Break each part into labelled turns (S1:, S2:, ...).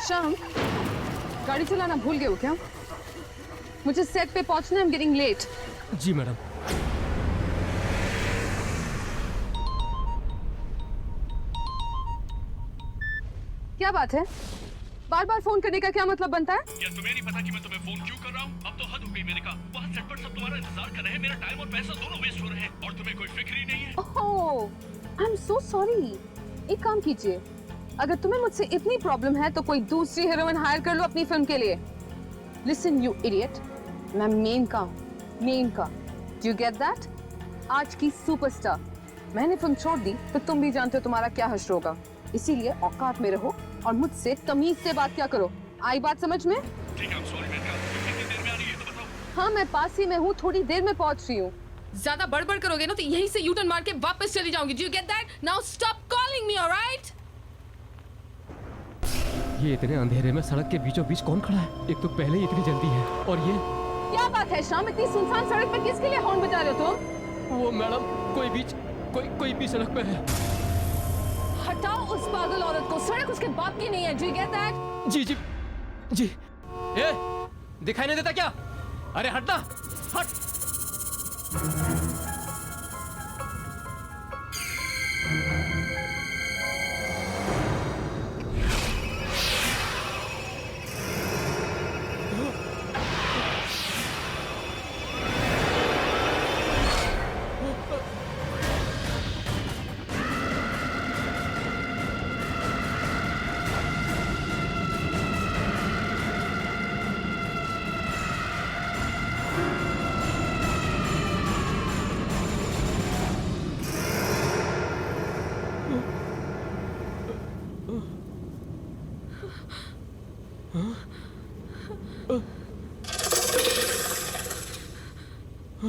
S1: शाम, गाड़ी चलाना भूल गए हो क्या? मुझे सेट पे पहुंचना है, I'm getting late.
S2: Ji madam.
S1: क्या बात है? बार बार फोन करने का क्या मतलब बनता है?
S3: क्या तुम्हें नहीं पता कि मैं तुम्हें फोन क्यों कर रहा हूँ? अब तो हद हो गई मेरे का। वहाँ सेट पर सब तुम्हारा इंतजार कर रहे हैं, मेरा टाइम और पैसा दोनों वेस्ट हो रहे हैं और तुम्हें कोई फिक्र ही नहीं है।
S1: ओह, आई एम सो सॉरी। एक काम कीजिए, अगर तुम्हें मुझसे इतनी प्रॉब्लम है तो कोई दूसरी हीरोइन हायर कर लो अपनी फिल्म के लिए। लिसन यू इडियट, मैं मेन का डू यू गेट दैट? आज की सुपरस्टार। मैंने फिल्म छोड़ दी तो तुम भी जानते हो तुम्हारा क्या हश्र होगा, इसीलिए औकात में रहो और मुझसे तमीज से बात क्या करो। आई बात समझ में?
S3: ठीक है, I'm sorry मेनका। तुम कितनी देर में आ रही है तो बताओ।
S1: हाँ, मैं पास ही में हूँ, थोड़ी देर में पहुँच रही हूँ।
S4: ज्यादा बड़बड़ करोगे ना तो यहीं से यू टर्न मार के वापस चली जाऊंगी। Do you get that? Now stop calling me, alright?
S2: ये इतने अंधेरे में सड़क के बीचों बीच कौन खड़ा है? एक तो पहले ही इतनी जल्दी है और ये
S1: क्या बात है शाम, इतनी सुनसान सड़क पर किसके लिए हॉर्न बजा रहे हो तुम?
S2: वो मैडम कोई बीच सड़क पे है।
S1: हटाओ उस पागल औरत को, सड़क उसके बाप की नहीं है। Do you get that?
S2: जी। ए, दिखाई नहीं देता क्या? अरे हटना, हट।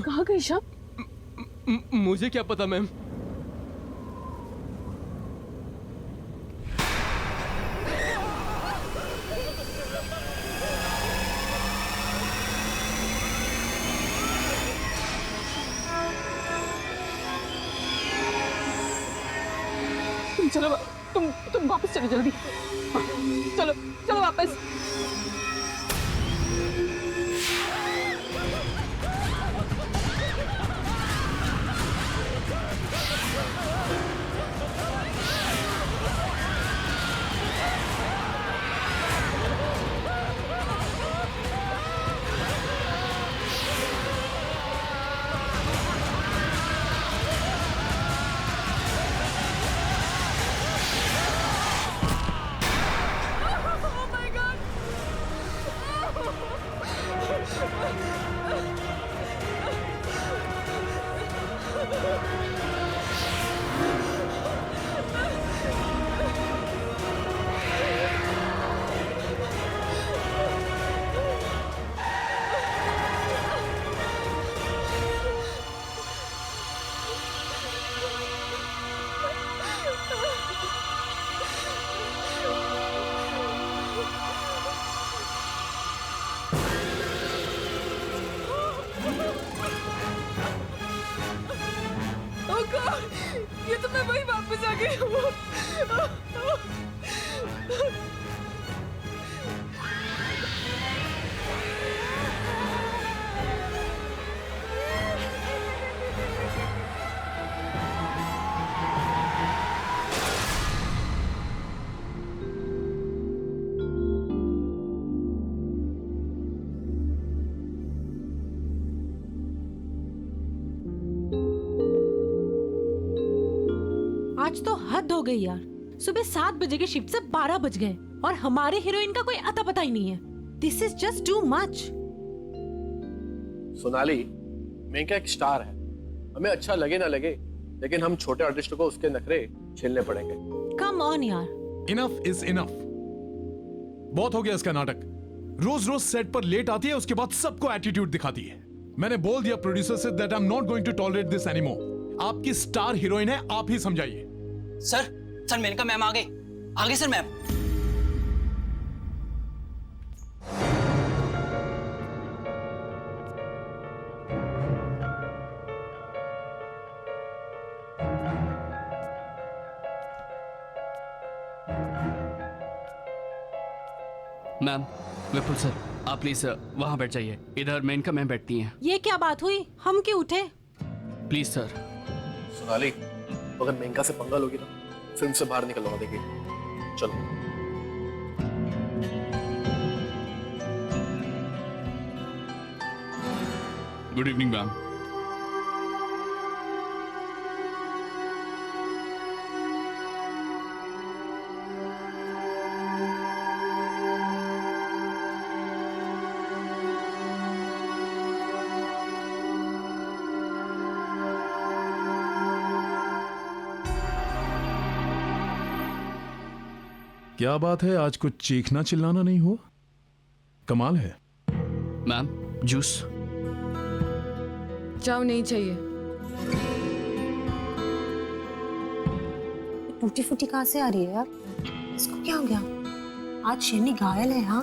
S1: कहाँ गई शाम?
S2: मुझे क्या पता मैम।
S1: चलो तुम वापस चलो जल्दी। चलो वापस।
S4: ये तो मैं वही वापस आ गई हूँ। आज तो हद हो गई यार। सुबह 7 बजे की शिफ्ट से 12 बज गए और हमारे हीरोइन का कोई अता पता ही नहीं है। This is just too much.
S5: Sonali, Menaka एक स्टार है, हमें अच्छा लगे ना लगे, लेकिन हम छोटे आर्टिस्ट को उसके नखरे झेलने पड़ेंगे।
S4: कम ऑन यार।
S3: Enough is enough. बहुत हो गया इसका नाटक। रोज रोज सेट पर लेट आती है, उसके बाद सबको एटीट्यूड दिखाती है। मैंने बोल दिया प्रोड्यूसर से that I am not going to tolerate this anymore. आपकी स्टार हीरोइन है, आप ही समझाइए।
S6: सर मेनका मैम आ गई sir ma'am.
S7: Ma'am, Vipul sir, आप प्लीज वहाँ बैठ जाइए। इधर मेनका मैम बैठती हैं।
S4: ये क्या बात हुई? हम क्यों उठे?
S7: Please sir.
S5: सोनाली, अगर मेनका से पंगा लोगी ना, फिल्म से बाहर निकलवा देगी। चलो।
S7: Good evening ma'am.
S3: क्या बात है, आज कुछ चीखना चिल्लाना नहीं हुआ? कमाल है।
S7: Ma'am, juice.
S1: जाओ, नहीं चाहिए।
S8: टूटी फूटी कहाँ से आ रही है यार? इसको क्या हो गया? आज शेरनी घायल है। हाँ,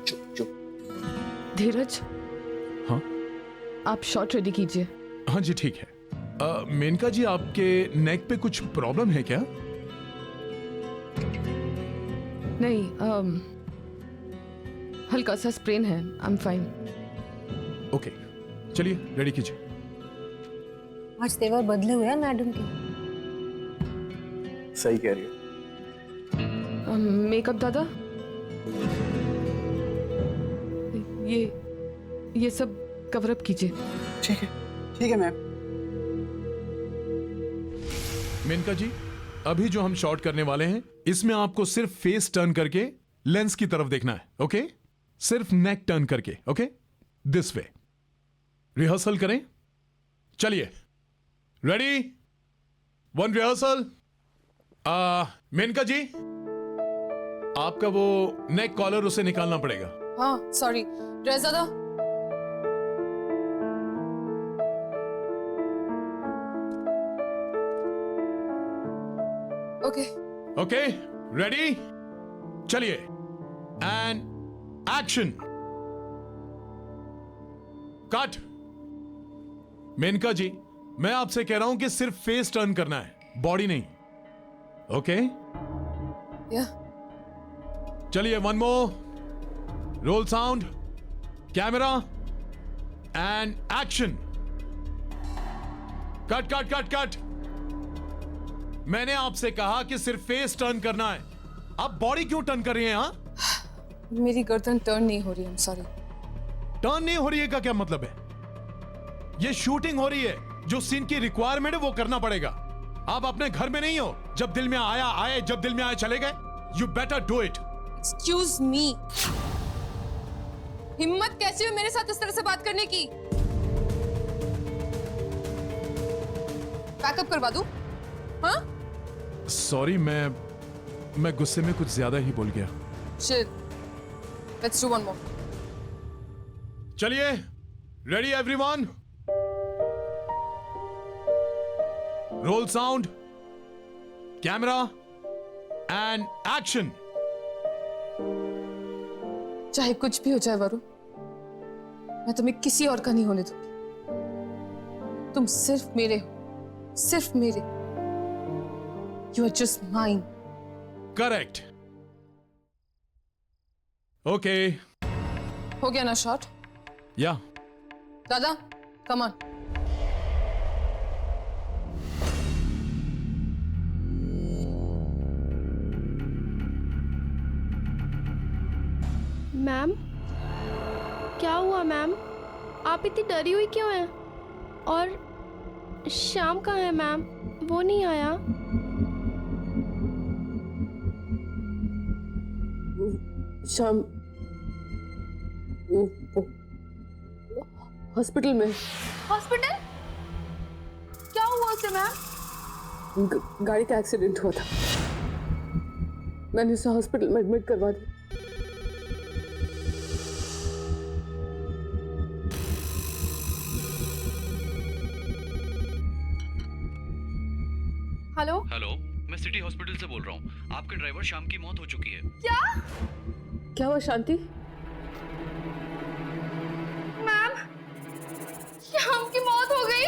S5: चुप चुप।
S1: धीरज,
S3: हाँ
S1: आप शॉट रेडी कीजिए।
S3: हाँ जी, ठीक है। मेनका जी, आपके नेक पे कुछ प्रॉब्लम है क्या?
S1: नहीं, हल्का सा स्प्रेन है। I am fine.
S3: ओके, चलिए रेडी कीजिए।
S8: आज तेवर बदले हुए हैं मैडम के।
S5: सही कह रही है।
S1: मेकअप दादा, ये सब कवर अप कीजिए।
S6: ठीक है मैम।
S3: मेनका जी, अभी जो हम शॉट करने वाले हैं, इसमें आपको सिर्फ फेस टर्न करके लेंस की तरफ देखना है। ओके, सिर्फ नेक टर्न करके। Okay, this way. रिहर्सल करें। चलिए, रेडी, वन रिहर्सल। मेनका जी, आपका वो नेक कॉलर उसे निकालना पड़ेगा।
S1: हाँ, सॉरी। ड्रेस दादा। ओके।
S3: ओके, रेडी, चलिए, एंड एक्शन। कट। मेनका जी, मैं आपसे कह रहा हूं कि सिर्फ फेस टर्न करना है, बॉडी नहीं। ओके,
S1: या।
S3: चलिए, one more. Role sound, camera, and action. Cut cut cut cut. मैंने आपसे कहा कि सिर्फ फेस टर्न करना है, आप बॉडी क्यों टर्न कर रही हैं? हाँ,
S1: मेरी गर्दन टर्न नहीं हो रही। I am sorry.
S3: टर्न नहीं हो रही है का क्या मतलब है? ये शूटिंग हो रही है, जो सीन की रिक्वायरमेंट है वो करना पड़ेगा। आप अपने घर में नहीं हो, जब दिल में आया आए, जब दिल में आए चले गए। You better do it.
S1: Excuse me, हिम्मत कैसी हुई मेरे साथ इस तरह से बात करने की? पैकअप करवा दूं? हाँ?
S3: सॉरी, मैं गुस्से में कुछ ज्यादा ही बोल गया।
S1: Shit. Let's do one more.
S3: चलिए, ready everyone, role sound, camera, and action.
S1: चाहे कुछ भी हो जाए वरुण, मैं तुम्हें किसी और का नहीं होने दूंगी। तुम सिर्फ मेरे हो, सिर्फ मेरे। You are just mine.
S3: Correct. Okay,
S1: हो गया ना शॉट?
S3: या।
S1: दादा, come on.
S9: मैम, क्या हुआ मैम? आप इतनी डरी हुई क्यों हैं? और श्याम कहाँ है मैम? वो नहीं आया?
S1: शाम हॉस्पिटल में। हॉस्पिटल? क्या हुआ उसे मैम? गाड़ी का एक्सीडेंट हुआ था, मैंने उसे हॉस्पिटल में एडमिट करवा दिया। हेलो
S7: हेलो, मैं सिटी हॉस्पिटल से बोल रहा हूँ। आपके ड्राइवर श्याम की मौत हो चुकी है।
S1: क्या हुआ शांति?
S9: मैम, श्याम की मौत हो गई।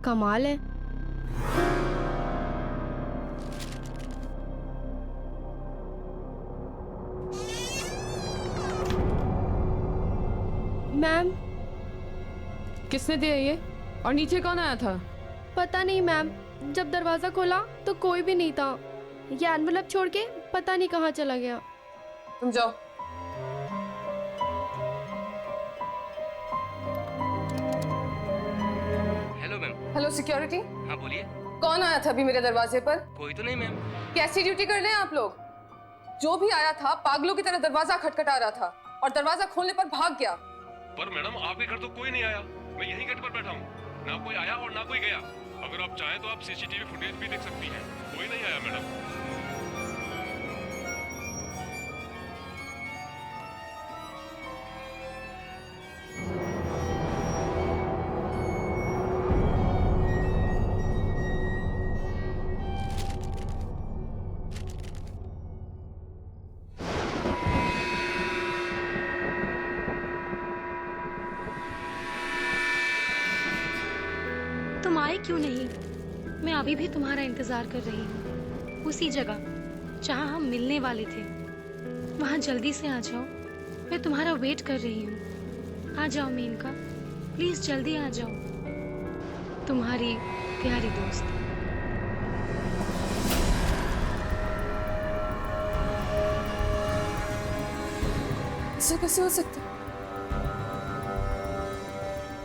S9: कमाल है। मैम,
S1: किसने दिया ये? और नीचे कौन आया था?
S9: पता नहीं मैम, जब दरवाजा खोला तो कोई भी नहीं था। ये एनवलप छोड़ के पता नहीं कहाँ चला गया।
S1: तुम जाओ।
S6: Hello ma'am.
S1: हेलो सिक्योरिटी,
S6: हाँ बोलिए।
S1: कौन आया था अभी मेरे दरवाजे पर?
S6: कोई तो नहीं मैम।
S1: कैसी ड्यूटी कर रहे हैं आप लोग? जो भी आया था पागलों की तरह दरवाजा खटखटा रहा था और दरवाजा खोलने पर भाग गया।
S3: पर मैडम आपके घर तो कोई नहीं आया, मैं यहीं गेट पर बैठा हूँ। ना कोई आया और ना कोई गया। अगर आप चाहें तो आप सीसीटीवी फुटेज भी देख सकती हैं। कोई नहीं आया मैडम।
S8: तुम आए क्यों नहीं? मैं अभी भी तुम्हारा इंतजार कर रही हूँ, उसी जगह जहाँ हम मिलने वाले थे। वहाँ जल्दी से आ जाओ, मैं तुम्हारा वेट कर रही हूँ। आ जाओ मेनका, प्लीज जल्दी आ जाओ। तुम्हारी प्यारी दोस्त।
S1: ऐसा कैसे हो सकता?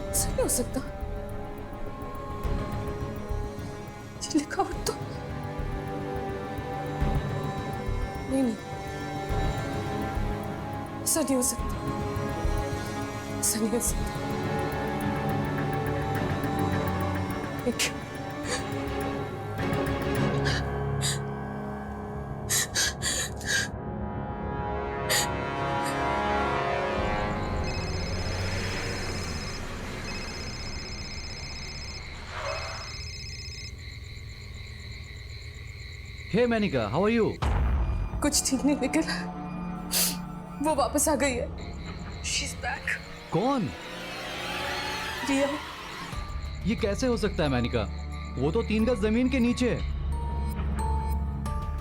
S1: ऐसा नहीं हो सकता। ये लिखावट तो नहीं, ऐसा नहीं हो सकता। ऐसा नहीं हो सकता। एक
S7: हे मैनिका, हाउ आर यू?
S1: कुछ ठीक नहीं निकल। वो वापस आ गई है। She's back.
S7: कौन?
S1: रिया।
S7: ये कैसे हो सकता है मैनिका? वो तो 3 गज जमीन के नीचे है।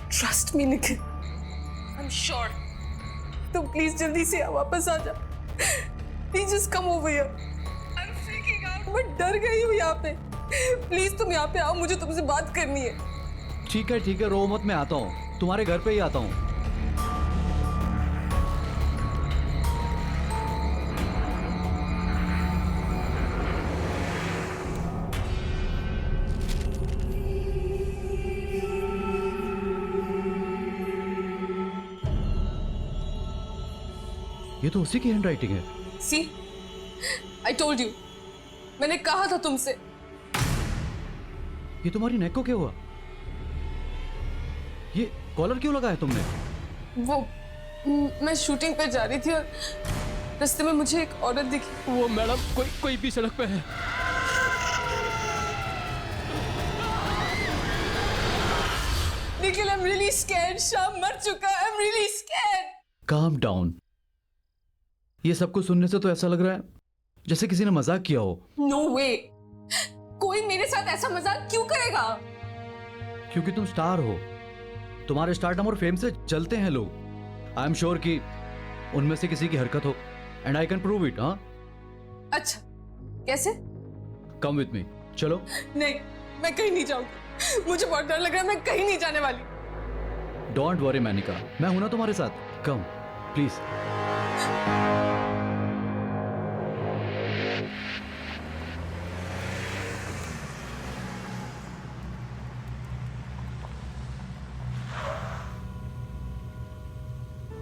S1: Trust me Nikhil, I'm sure. तुम प्लीज जल्दी से वापस आ जा। Please just come over here. I'm freaking out. मैं डर गई हूँ यहाँ पे। प्लीज तुम यहाँ पे आओ, मुझे तुमसे बात करनी है।
S7: ठीक है, रो मत, मैं आता हूँ। तुम्हारे घर पे ही आता हूँ। ये तो उसी की हैंडराइटिंग है।
S1: See, I told you. मैंने कहा था तुमसे।
S7: ये तुम्हारी नेक को क्या हुआ? ये कॉलर क्यों लगाया तुमने?
S1: वो मैं शूटिंग पे जा रही थी और रास्ते में मुझे एक औरत दिखी।
S2: वो मैडम कोई भी सड़क पे है।
S1: Nikhil, I'm really scared. शाम मर चुका है। I'm really scared.
S7: Calm down. ये सब कुछ सुनने से तो ऐसा लग रहा है जैसे किसी ने मजाक किया हो।
S1: No way. कोई मेरे साथ ऐसा मजाक क्यों करेगा?
S7: क्योंकि तुम स्टार हो। तुम्हारे स्टारडम और फेम से जलते हैं लोग। आई एम श्योर कि उनमें से किसी की हरकत हो, and I can prove it. हाँ,
S1: अच्छा, कैसे?
S7: कम विथ मी, चलो।
S1: नहीं, मैं कहीं नहीं जाऊंगी। मुझे बहुत डर लग रहा है। मैं कहीं नहीं जाने वाली।
S7: डोंट वरी मैनिका, मैं हूं ना तुम्हारे साथ। Come please.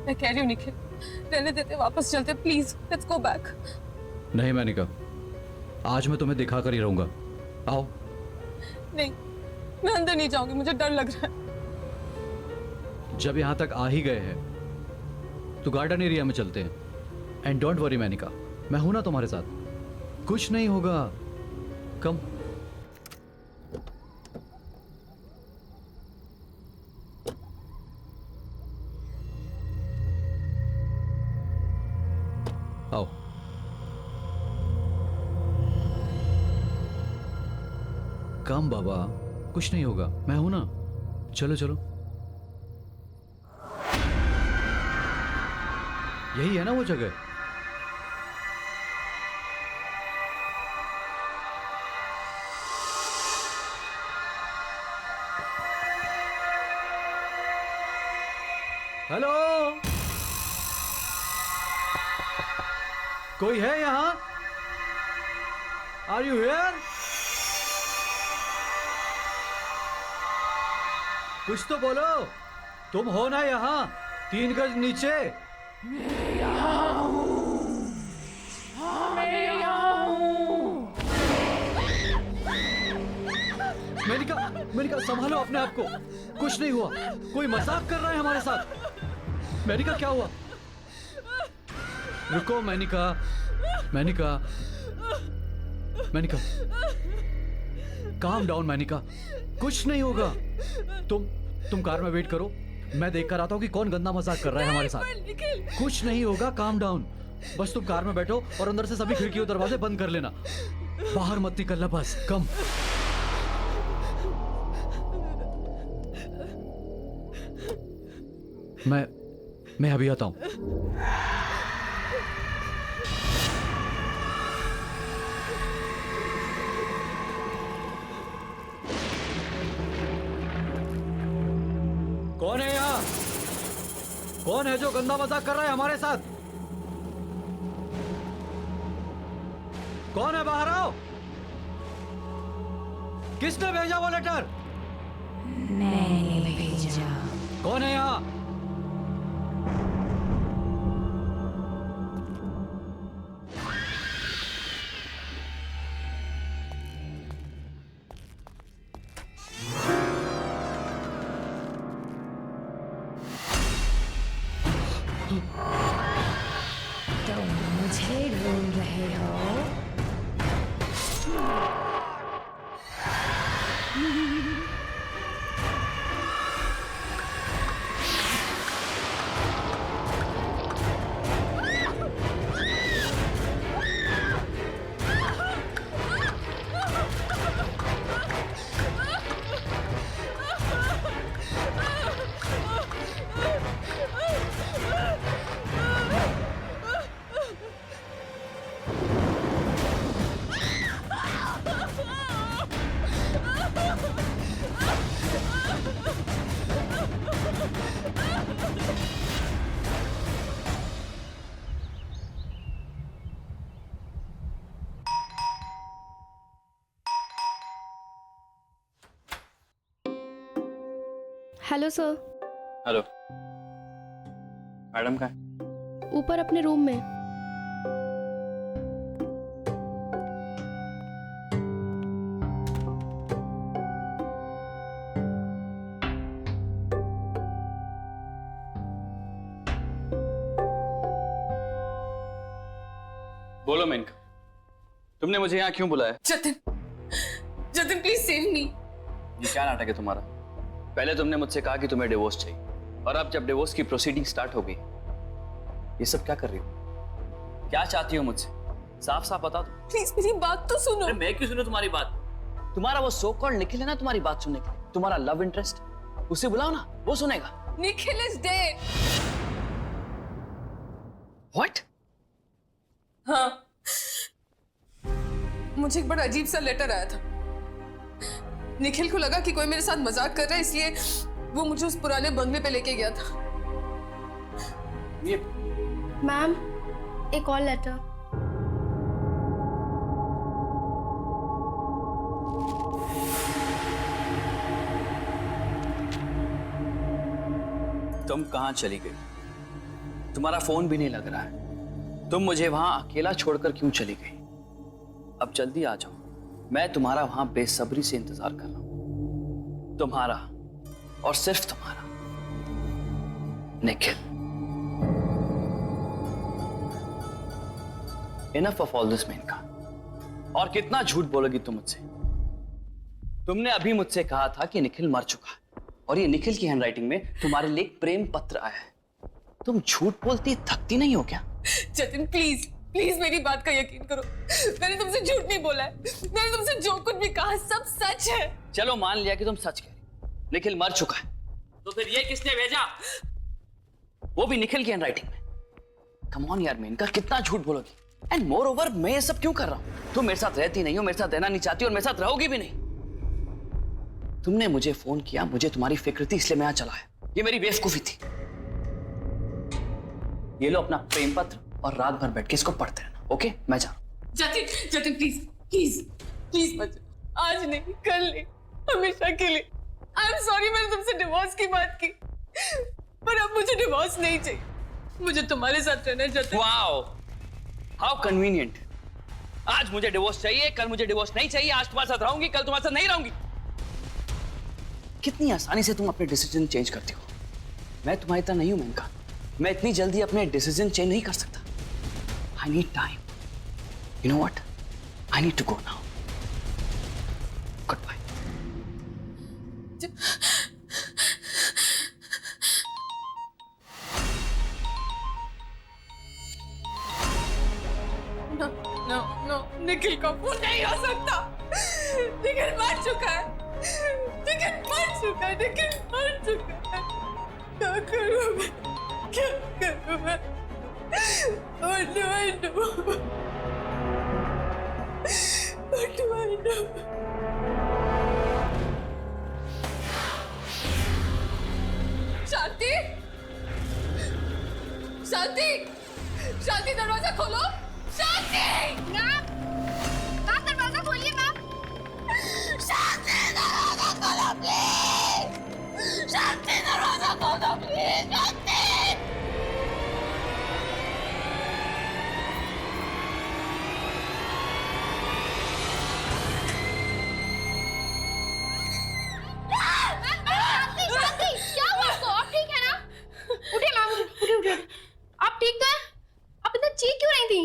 S1: मैं कह रही हूँ निखिल, रहने देते, वापस चलते, प्लीज लेट्स गो बैक।
S7: नहीं मैनिका, आज मैं तुम्हें दिखा कर ही रहूंगा। आओ।
S1: नहीं, मैं अंदर नहीं जाऊंगी, मुझे डर लग रहा है।
S7: जब यहां तक आ ही गए हैं तो गार्डन एरिया में चलते हैं। एंड डोंट वरी मैनिका, मैं हूं ना तुम्हारे साथ। कुछ नहीं होगा। कम। आओ। कम बाबा, कुछ नहीं होगा, मैं हूं ना। चलो चलो, यही है ना वो जगह। हेलो, कोई है यहां? Are you here? कुछ तो बोलो, तुम हो ना यहां 3 गज नीचे? मेनिका संभालो अपने आप को, कुछ नहीं हुआ, कोई मजाक कर रहा है हमारे साथ। मेनिका क्या हुआ? रुको मेनिका, मेनिका, मेनिका, काम डाउन मेनिका, कुछ नहीं होगा। तुम कार में वेट करो, मैं देख कर आता हूँ कि कौन गंदा मजाक कर रहा है हमारे साथ। कुछ नहीं होगा, काम डाउन। बस तुम कार में बैठो और अंदर से सभी खिड़की और दरवाजे बंद कर लेना, बाहर मत निकलना, बस कम। मैं अभी आता हूं। कौन है यहाँ? कौन है जो गंदा मजाक कर रहा है हमारे साथ? कौन है? बाहर आओ। किसने भेजा वो लेटर?
S10: मैंने भेजा।
S7: कौन है यहाँ?
S10: तो मुझे ढूंढ रहे हो?
S9: Hello sir.
S6: हेलो मैडम, कहाँ है?
S9: ऊपर अपने रूम में।
S6: बोलो मेनका, तुमने मुझे यहाँ क्यों बुलाया?
S1: जतिन, जतिन प्लीज सेव मी।
S6: ये क्या नाटक है तुम्हारा? पहले तुमने मुझसे कहा कि तुम्हें डिवोर्स चाहिए, और अब जब डिवोर्स की प्रोसीडिंग स्टार्ट हो गई, ये सब क्या कर रही हो? क्या चाहती हो मुझसे? साफ साफ बता दो।
S1: प्लीज मेरी बात तो सुनो।
S6: अरे मैं क्यों सुनूं तुम्हारी बात? तुम्हारा वो सो कॉल्ड निखिल है ना तुम्हारी बात सुनने के लिए, तुम्हारा लव इंटरेस्ट, उसे बुलाओ ना, वो सुनेगा।
S1: Nikhil is dead.
S6: व्हाट?
S1: हाँ, मुझे एक बड़ा अजीब सा लेटर आया था। निखिल को लगा कि कोई मेरे साथ मजाक कर रहा है, इसलिए वो मुझे उस पुराने बंगले पे लेके गया था।
S6: ये
S9: मैम, एक और लेटर।
S6: तुम कहां चली गई? तुम्हारा फोन भी नहीं लग रहा है। तुम मुझे वहां अकेला छोड़कर क्यों चली गई? अब जल्दी आ जाओ, मैं तुम्हारा वहां बेसब्री से इंतजार कर रहा हूं। तुम्हारा और सिर्फ तुम्हारा Nikhil. Enough of all this Menaka. और कितना झूठ बोलोगी तुम मुझसे? तुमने अभी मुझसे कहा था कि निखिल मर चुका है, और ये निखिल की हैंडराइटिंग में तुम्हारे लिए एक प्रेम पत्र आया है। तुम झूठ बोलती थकती नहीं हो क्या?
S1: जतिन प्लीज, प्लीज मेरी बात का यकीन करो, मैंने तुमसे झूठ नहीं बोला है, मैंने तुमसे जो कुछ भी कहा सब सच है।
S6: चलो मान लिया कि तुम सच कह रही, निखिल मर चुका है, तो फिर ये किसने भेजा? वो भी निखिल की हैंडराइटिंग में। कम ऑन यार मेनका, कितना झूठ बोलोगी? एंड मोर ओवर मैं ये सब क्यों कर रहा हूं? तुम मेरे साथ रहती नहीं हो, मेरे साथ रहना नहीं चाहती और मेरे साथ रहोगी भी नहीं। तुमने मुझे फोन किया, मुझे तुम्हारी फिक्र थी, इसलिए मैं यहां चला आया। ये मेरी बेवकूफी थी। ये लो अपना प्रेम पत्र और रात भर बैठ के इसको पढ़ते रहना, ओके? मैं जा रहा हूं।
S1: Jatin, Jatin please please please मत जाओ। आज नहीं, कल नहीं, हमेशा के लिए। आई एम सॉरी मैंने तुमसे डिवोर्स की बात की, पर अब मुझे डिवोर्स नहीं चाहिए, मुझे तुम्हारे साथ रहना है जतिन।
S6: Wow, how convenient. आज मुझे डिवोर्स चाहिए, कल मुझे डिवोर्स नहीं चाहिए। आज तुम्हारे साथ रहूंगी, कल तुम्हारे साथ नहीं रहूंगी। कितनी आसानी से तुम अपने डिसीजन चेंज करती हो। मैं तुम्हारी तरह नहीं हूं मेनका, मैं इतनी जल्दी अपने डिसीजन चेंज नहीं कर सकता। I need time. You know what, I need to go now. Goodbye.
S1: No no, Nikhil का फोन नहीं हो सकता। निखिल मर चुका है, निखिल मर चुका है, निखिल मर चुका है। क्या करूं मैं, क्या करूं मैं? What do I do? What do I do? शांति, शांति, शांति दरवाजा खोलो। शांति, मैम, आप दरवाजा खोलिए मैम। शांति दरवाजा खोलो प्लीज। शांति दरवाजा खोलो प्लीज। शांति।
S9: शांति, क्या हुआ आपको? आप ठीक है ना? उठिए मैम, उठिए उठिए। आप ठीक तो हैं? आप इतना चीख क्यों रही थी?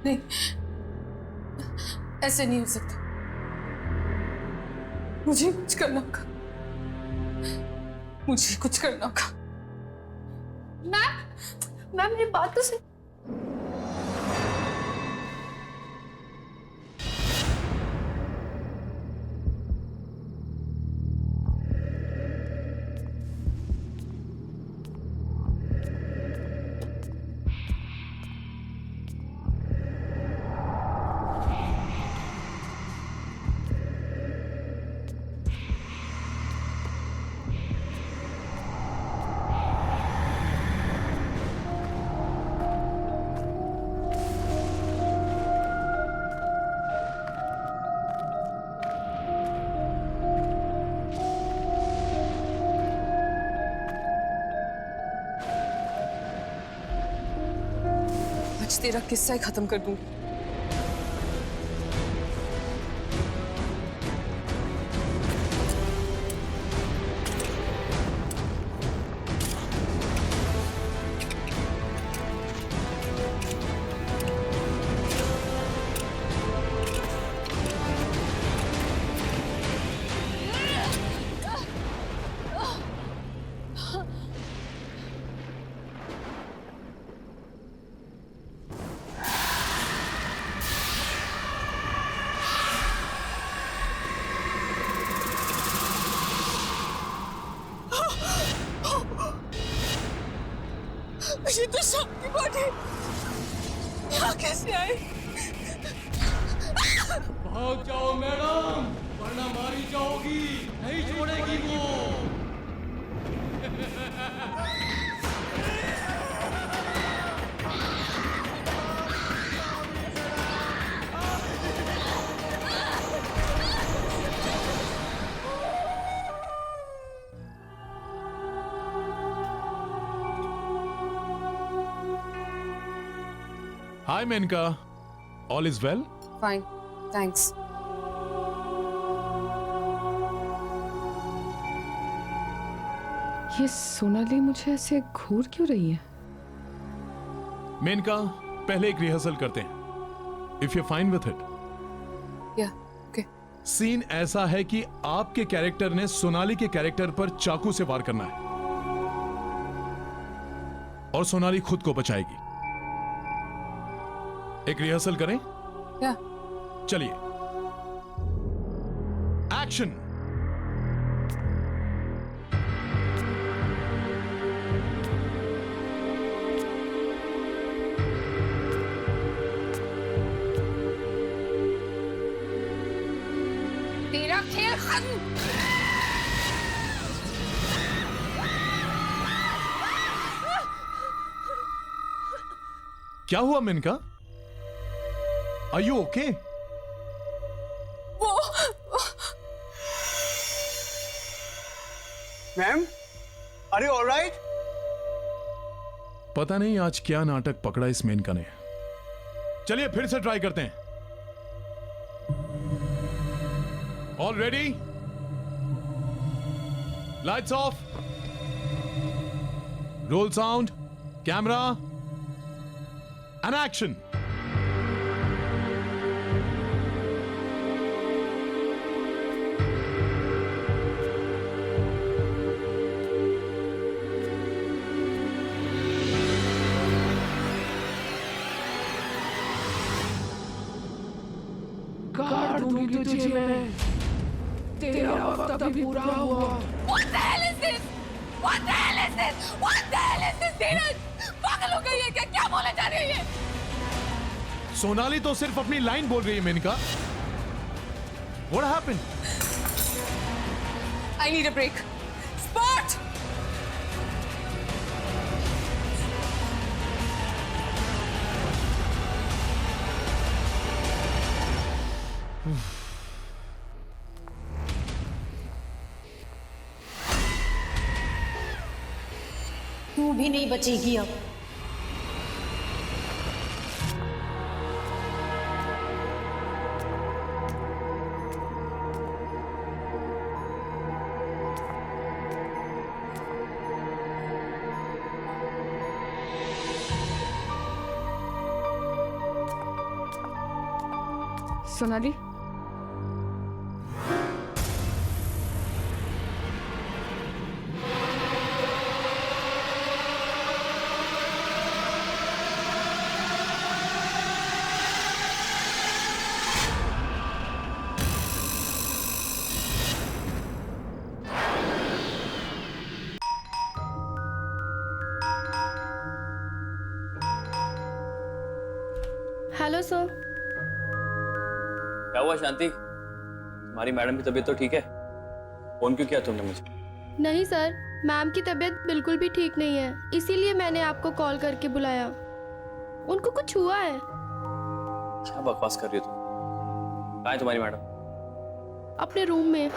S1: नहीं, ऐसे नहीं हो सकता, मुझे कुछ करना होगा, मुझे कुछ करना होगा।
S9: मैम, मैम मेरी बात तो सुन।
S1: आज तेरा किस्सा ही खत्म कर दूंगी। ये तो शाम की बात है, यहाँ कैसे आए?
S2: भाग जाओ मैडम, वरना मारी जाओगी, नहीं छोड़ेगी वो।
S3: Hi Menka, all is well?
S1: Fine, thanks. ये सोनाली मुझे ऐसे घूर क्यों रही है?
S3: मेनका, पहले एक रिहर्सल करते हैं। If you're fine with it.
S1: Yeah, okay.
S3: Scene ऐसा है कि आपके कैरेक्टर ने सोनाली के कैरेक्टर पर चाकू से वार करना है और सोनाली खुद को बचाएगी। एक रिहर्सल करें?
S1: क्या?
S3: चलिए, एक्शन।
S1: तेरा खेल खत्म।
S3: क्या हुआ Menaka? Are you okay?
S11: Ma'am, are you alright?
S3: पता नहीं आज क्या नाटक पकड़ा इस मेनका ने। चलिए फिर से ट्राई करते हैं। All ready? Lights off, role sound, camera and action.
S11: काट दूंगी तुझे मैं, तेरा वक्त अभी पूरा हुआ।
S1: What the hell is this? What the hell is this? What the hell is this? धीरज, पागल हो गई है क्या? क्या बोले जा रही है?
S3: सोनाली तो सिर्फ अपनी लाइन बोल रही है Maneka. What happened?
S1: I need a break. Spot!
S10: तू भी नहीं बचेगी अब।
S1: Sonali,
S9: hello sir.
S6: क्या हुआ शांति? तुम्हारी मैडम की तबीयत तो ठीक है? फोन क्यों किया तुमने मुझे?
S9: नहीं सर, मैम की तबीयत बिल्कुल भी ठीक नहीं है, इसीलिए मैंने आपको कॉल करके बुलाया। उनको कुछ हुआ है।
S6: क्या बकवास कर रही हो तुम? कहाँ है तुम्हारी मैडम?
S9: अपने रूम में।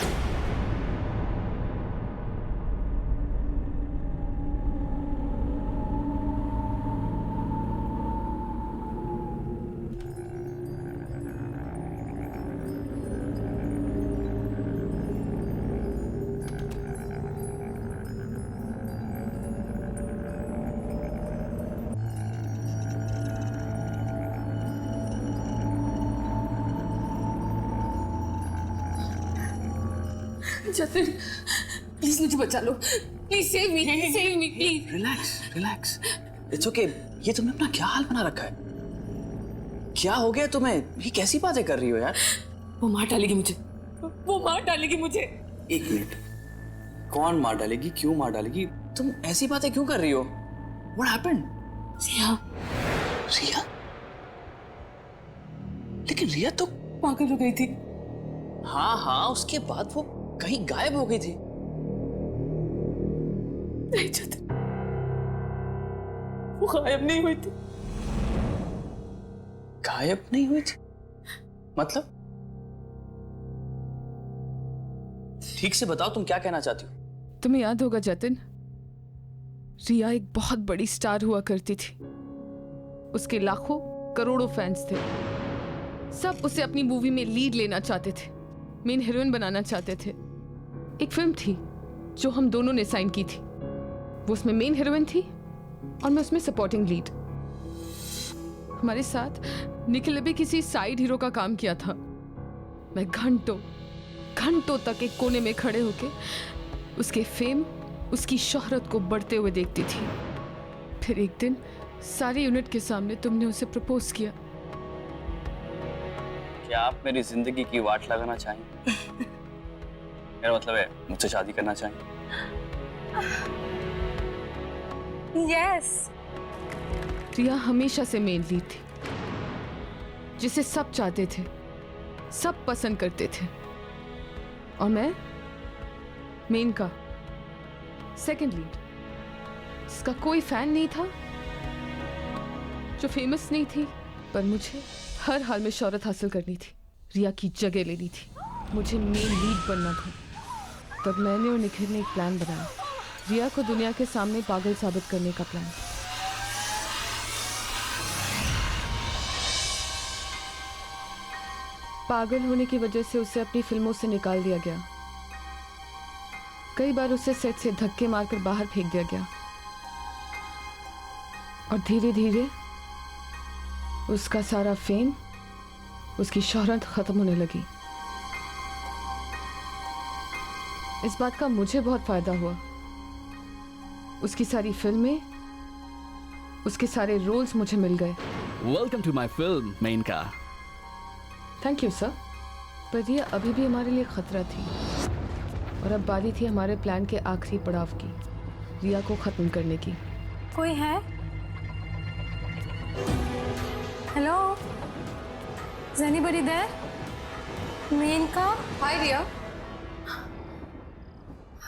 S1: जतिन, प्लीज मुझे बचा लो। Please save me, please.
S6: Relax, relax. It's okay. ये तुमने अपना क्या हाल बना रखा है? क्या हो गया तुम्हें? ये कैसी बातें कर रही हो यार?
S1: वो मार डालेगी मुझे, वो मार डालेगी मुझे।
S6: एक मिनट, कौन मार डालेगी? क्यों मार डालेगी? तुम ऐसी बातें क्यों कर रही हो? What happened?
S1: रिया।
S6: रिया? लेकिन रिया तो
S1: पागल हो गई थी।
S6: हाँ हाँ, उसके बाद वो कहीं गायब हो गई थी।
S1: नहीं जतिन, वो गायब नहीं हुई थी।
S6: गायब नहीं हुई थी? मतलब? ठीक से बताओ, तुम क्या कहना चाहती हो?
S12: तुम्हें याद होगा जतिन, रिया एक बहुत बड़ी स्टार हुआ करती थी। उसके लाखों करोड़ों फैंस थे। सब उसे अपनी मूवी में लीड लेना चाहते थे, मेन हीरोइन बनाना चाहते थे। एक फिल्म थी जो हम दोनों ने साइन की थी। वो उसमें मेन हीरोइन थी और मैं उसमें सपोर्टिंग लीड। हमारे साथ निखिल ने भी किसी साइड हीरो का काम किया था। मैं घंटों घंटों तक एक कोने में खड़े होके उसके फेम, उसकी शोहरत को बढ़ते हुए देखती थी। फिर एक दिन सारी यूनिट के सामने तुमने उसे प्रपोज किया।
S6: क्या आप मेरी जिंदगी की वाट लगाना चाहेंगे? मेरा मतलब है मुझसे शादी करना चाहेंगे?
S1: यस।
S12: रिया हमेशा से मेन लीड थी, जिसे सब चाहते थे, सब पसंद करते थे, और मैं मेन का सेकंड लीड, जिसका कोई फैन नहीं था, जो फेमस नहीं थी, पर मुझे हर हाल में शोहरत हासिल करनी थी, रिया की जगह लेनी थी, मुझे मेन लीड बनना था। तब मैंने और निखिल ने एक प्लान बनाया, रिया को दुनिया के सामने पागल साबित करने का प्लान। पागल होने की वजह से उसे अपनी फिल्मों से निकाल दिया गया। कई बार उसे सेट से धक्के मारकर बाहर फेंक दिया गया, और धीरे धीरे उसका सारा फेम, उसकी शोहरत खत्म होने लगी। इस बात का मुझे बहुत फायदा हुआ। उसकी सारी फिल्में, उसके सारे रोल्स मुझे मिल गए।
S13: Welcome to my film Menaka.
S12: Thank you sir. पर यह अभी भी हमारे लिए खतरा थी, और अब बारी थी हमारे प्लान के आखिरी पड़ाव की, रिया को खत्म करने की।
S8: कोई है? Hello, is anybody there? Menaka?
S1: Hi Riya.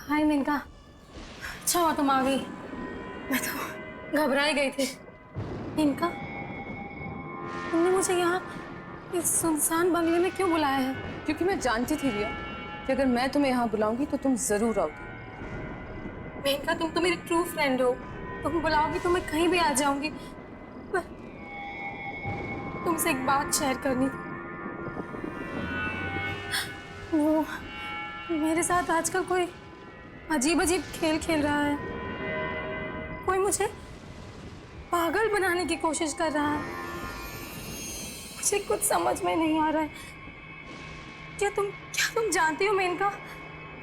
S8: Hi Menaka, अच्छा हुआ तुम आ गई, मैं तो घबरा ही गई थी। मेनका, तुमने मुझे यहाँ इस सुनसान बंगले में क्यों बुलाया है?
S1: क्योंकि मैं जानती थी रिया कि अगर मैं तुम्हें यहाँ बुलाऊंगी तो तुम जरूर आओगी।
S8: मेनका, तुम तो मेरी ट्रू फ्रेंड हो, तुम बुलाओगी तो मैं कहीं भी आ जाऊंगी। पर तुमसे एक बात शेयर करनी थी। वो मेरे साथ आजकल कोई अजीब अजीब खेल खेल रहा है, कोई मुझे पागल बनाने की कोशिश कर रहा है। मुझे कुछ समझ में नहीं आ रहा है। क्या तुम जानती हो मेनका,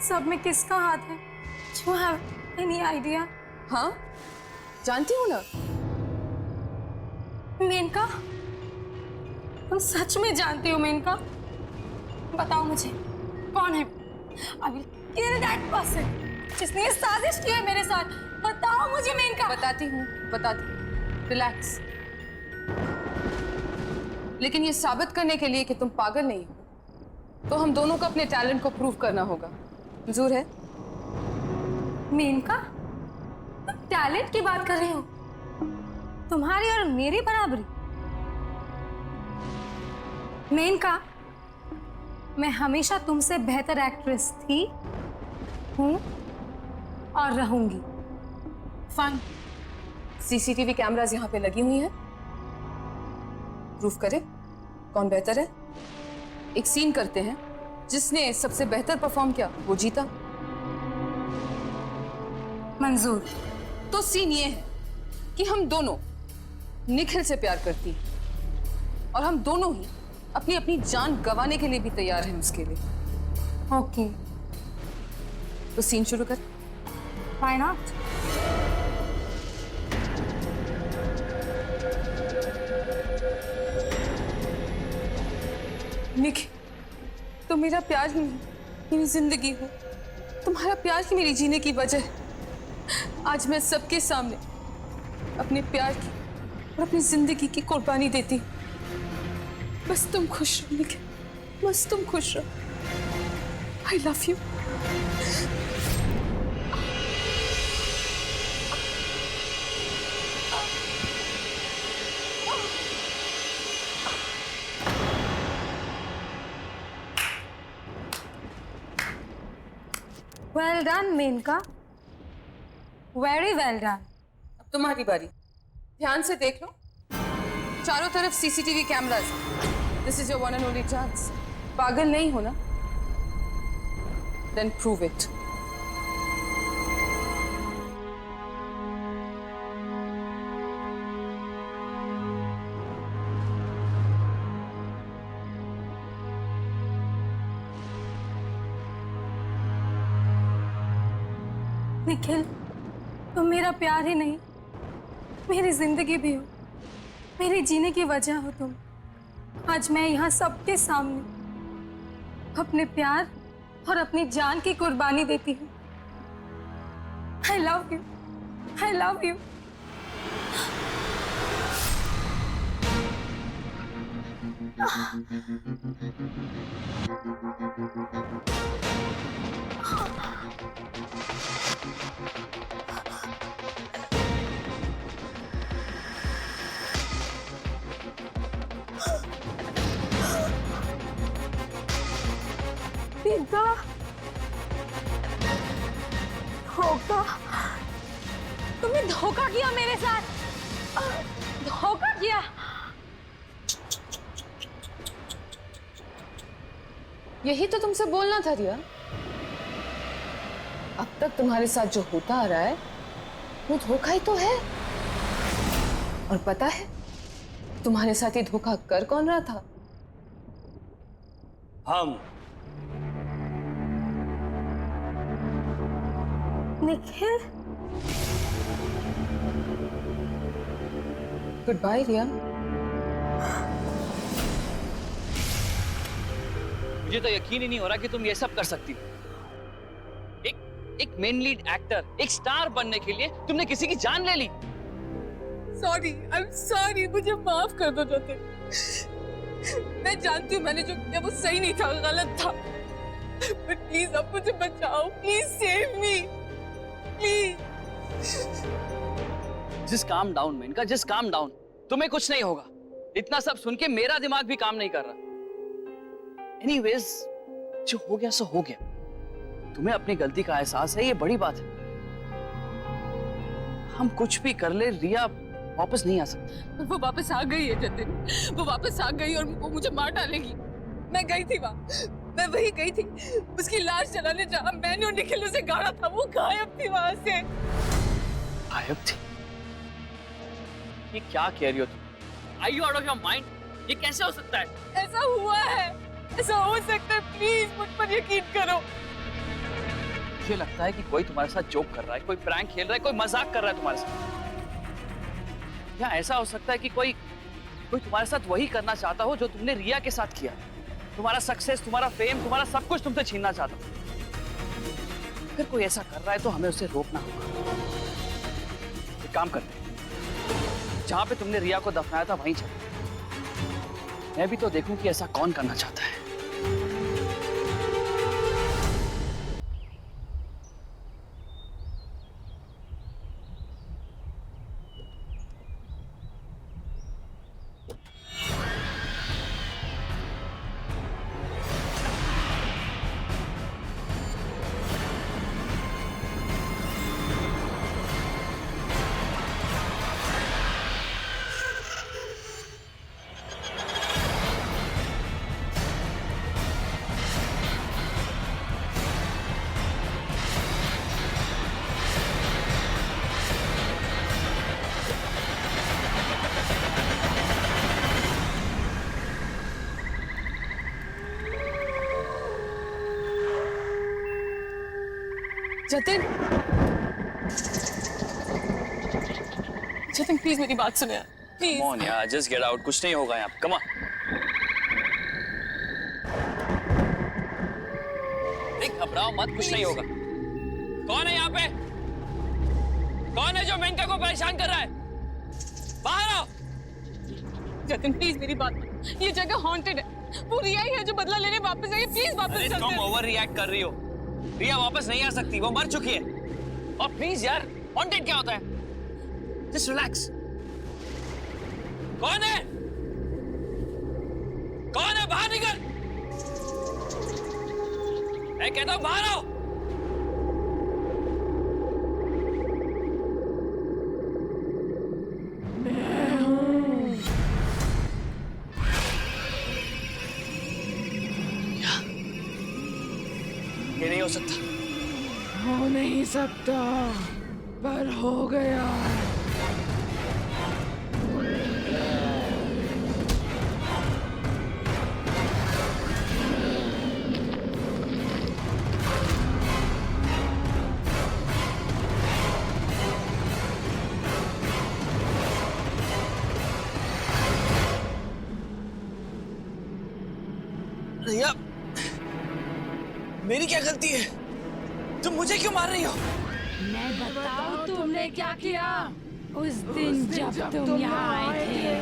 S8: सब में किसका हाथ है? Do you have any idea?
S1: हाँ, जानती हूँ ना।
S8: मेनका, तुम सच में जानती हो मेनका? बताओ मुझे, कौन है? I will kill that person, जिसने ये साजिश की है मेरे साथ। बताओ मुझे मेनका।
S1: बताती हूँ। रिलैक्स। लेकिन ये साबित करने के लिए कि तुम पागल नहीं हो, तो हम दोनों को अपने टैलेंट को प्रूव करना होगा। मंजूर है?
S8: मेनका, तुम टैलेंट की बात कर रही हो? तुम्हारी और मेरी बराबरी? मेनका, मैं हमेशा तुमसे बेहतर एक्ट्रेस थी, हूं और रहूंगी।
S1: फाइन। सीसीटीवी कैमरास यहाँ पे लगी हुई हैं। प्रूफ करें कौन बेहतर है। एक सीन करते हैं, जिसने सबसे बेहतर परफॉर्म किया वो जीता।
S8: मंजूर।
S1: तो सीन ये है कि हम दोनों निखिल से प्यार करती हैं, और हम दोनों ही अपनी अपनी जान गंवाने के लिए भी तैयार हैं उसके लिए।
S8: ओके,
S1: तो सीन शुरू कर।
S8: Why not?
S1: निखिल, तो मेरा प्यार ही नहीं, मेरी जिंदगी हो। तुम्हारा प्यार ही मेरी जीने की वजह है। आज मैं सबके सामने अपने प्यार की और अपनी जिंदगी की कुर्बानी देती हूँ। बस तुम खुश रहो निखिल, बस तुम खुश रहो। I love you.
S8: Well done Menaka, very well done.
S1: अब तुम्हारी बारी। ध्यान से देख लो, चारों तरफ CCTV cameras. This is your one and only chance. पागल नहीं हो ना? Then prove it.
S14: निखिल, तुम मेरा प्यार ही नहीं, मेरी जिंदगी भी हो, मेरे जीने की वजह हो तुम। आज मैं यहाँ सबके सामने अपने प्यार और अपनी जान की कुर्बानी देती हूँ। I love you. I love you. पिता, धोखा, तुमने धोखा किया मेरे साथ, धोखा किया।
S1: यही तो तुमसे बोलना था रिया। अब तक तुम्हारे साथ जो होता आ रहा है वो धोखा ही तो है। और पता है तुम्हारे साथ ही धोखा कर कौन रहा था?
S6: हम।
S14: निखिल,
S1: गुड बाय रिया।
S6: मुझे तो यकीन ही नहीं हो रहा कि तुम ये सब कर सकती हो। एक मेन लीड एक्टर, एक स्टार बनने के लिए तुमने किसी की जान ले ली।
S1: सॉरी, आई एम सॉरी, मुझे माफ कर दो जतिन। मैं जानती हूँ मैंने जो किया वो सही नहीं था, गलत था। बट प्लीज अब मुझे बचाओ, please save me, please.
S6: Just calm down Menaka, just calm down. तुम्हें कुछ नहीं होगा। इतना सब सुन के मेरा दिमाग भी काम नहीं कर रहा। एनीवेज, जो हो गया सो हो गया। तुम्हें अपनी गलती का एहसास है, ये बड़ी बात है। हम कुछ भी कर ले, रिया वापस नहीं आ सकती।
S1: वो वापस आ गई है जतिन, वो वापस आ गई और वो मुझे मार डालेगी। मैं गई थी वहाँ, मैं वही गई थी उसकी लाश जलाने, जहाँ मैंने और निखिल उसे गाड़ा था। वो गायब थी वहाँ से।
S6: गायब थी? ये क्या कह रही हो तुम? Are you out of your mind? ये कैसे हो सकता है?
S1: ऐसा हुआ है, ऐसा हो सकता है। प्लीज मुझ पर यकीन करो।
S6: मुझे लगता है कि कोई तुम्हारे साथ जोक कर रहा है, कोई प्रैंक खेल रहा है, कोई मजाक कर रहा है तुम्हारे साथ। या ऐसा हो सकता है कि कोई तुम्हारे साथ वही करना चाहता हो जो तुमने रिया के साथ किया। तुम्हारा सक्सेस, तुम्हारा फेम, तुम्हारा सब कुछ तुमसे छीनना चाहता हो। अगर कोई ऐसा कर रहा है तो हमें उसे रोकना होगा। एक काम करते हैं, जहां पे तुमने रिया को दफनाया था वहीं चलो। मैं भी तो देखूं कि ऐसा कौन करना चाहता है।
S1: जतिन, जतिन प्लीज मेरी बात सुनो यार, प्लीज।
S6: Come on यार, just get out, कुछ नहीं होगा यहाँ। Come on। देख, घबराओ मत, कुछ नहीं होगा। कौन है यहाँ पे? कौन है जो मेनका को परेशान कर रहा है? बाहर आओ।
S1: जतिन प्लीज मेरी बात, ये जगह हॉन्टेड है। वो रिया ही है जो बदला लेने वापस आई है। प्लीज वापस चलते हैं।
S6: तुम ओवर रिएक्ट कर रही हो। रिया वापस नहीं आ सकती, वो मर चुकी है। और प्लीज यार, हॉन्टेड क्या होता है? Just relax. कौन है? कौन है? बाहर निकल। मैं कहता हूं बाहर आओ। ये नहीं हो सकता।
S11: हो नहीं सकता, पर हो गया।
S6: क्या गलती है? तुम मुझे क्यों मार रही हो?
S10: मैं बताऊं तुमने क्या किया उस दिन जब तुम यहाँ आए थे।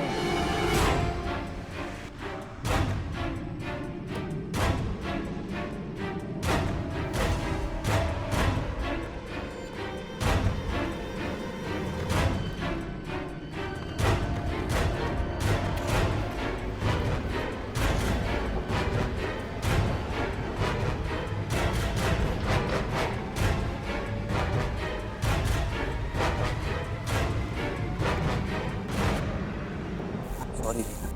S6: सॉरी रीना,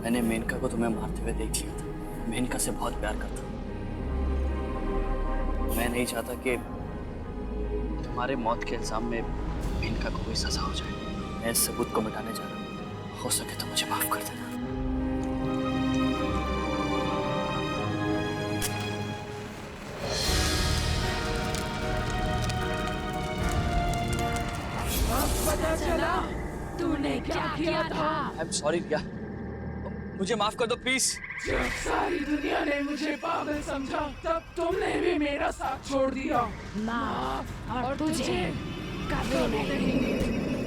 S6: मैंने मेनका को तुम्हें मारते हुए देख लिया था। मेनका से बहुत प्यार करता हूँ। मैं नहीं चाहता कि तुम्हारे मौत के इल्जाम में मेनका को कोई सजा हो जाए। मैं इस सबूत को मिटाने जा रहा हूँ। हो सके तो मुझे माफ कर देना।
S11: पता चला तूने क्या किया था।
S6: आई एम सॉरी रिया, मुझे माफ कर दो प्लीज।
S11: जब सारी दुनिया ने मुझे पागल समझा तब तुमने भी मेरा साथ छोड़ दिया।
S10: माफ और तुझे कभी नहीं।